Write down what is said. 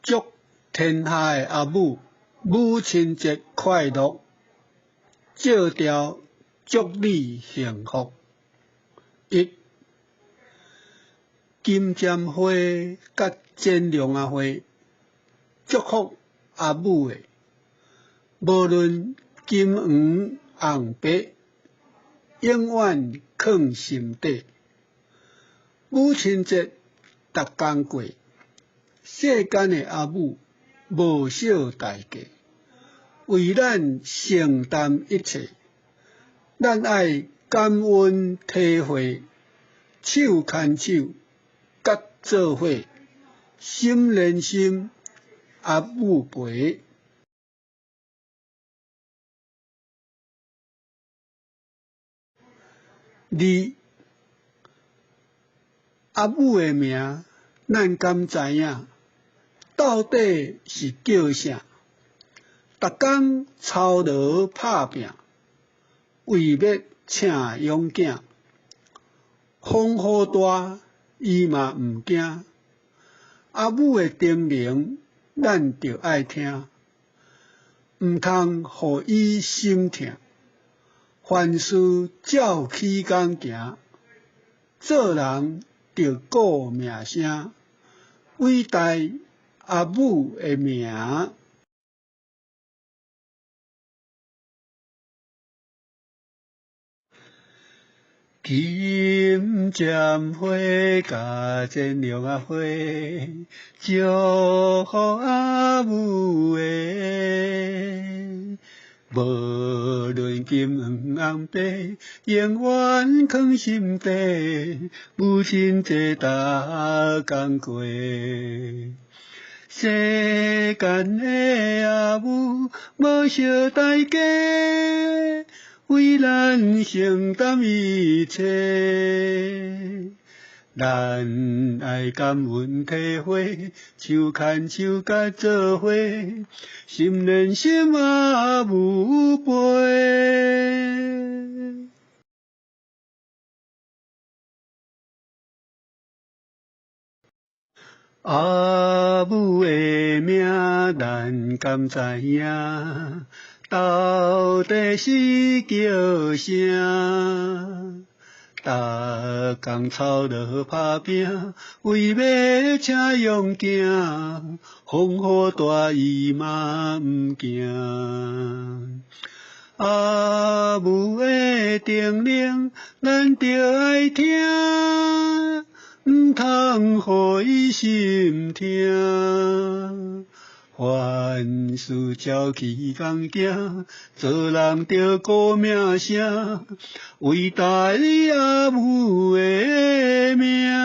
祝天下的阿母母亲节快乐，照条祝你幸福。一金针花甲剪龙仔花，祝福阿母的，无论金黄红白，永远藏心底。母亲节逐天过，世间的阿母无少代价，为咱承担一切。咱爱感恩体会，手牵手，甲做伙，心连心，阿母陪。二，阿母的名，咱敢知影？到底是叫啥？逐工操劳拍拼，为要请养囝，风雨大，伊嘛毋惊。阿母的叮咛，咱着爱听，毋通互伊心痛。凡事照起工行，做人着顾名声，伟大阿母的名。金针花甲剪龙仔花，祝福阿母的。无论金黄红白，永远藏心底。母亲节逐天过，世间的阿母无少代价，为咱承担一切。咱爱感恩体会，手牵手甲做伙，心连心阿母陪。阿母的名咱敢知影？到底是叫啥？逐工操劳拍拼，为要请养囝，风雨大伊嘛毋惊。阿母的叮咛，咱着爱听，毋通互伊心痛。凡事照起工行，做人着顾名声，伟大的阿母的名。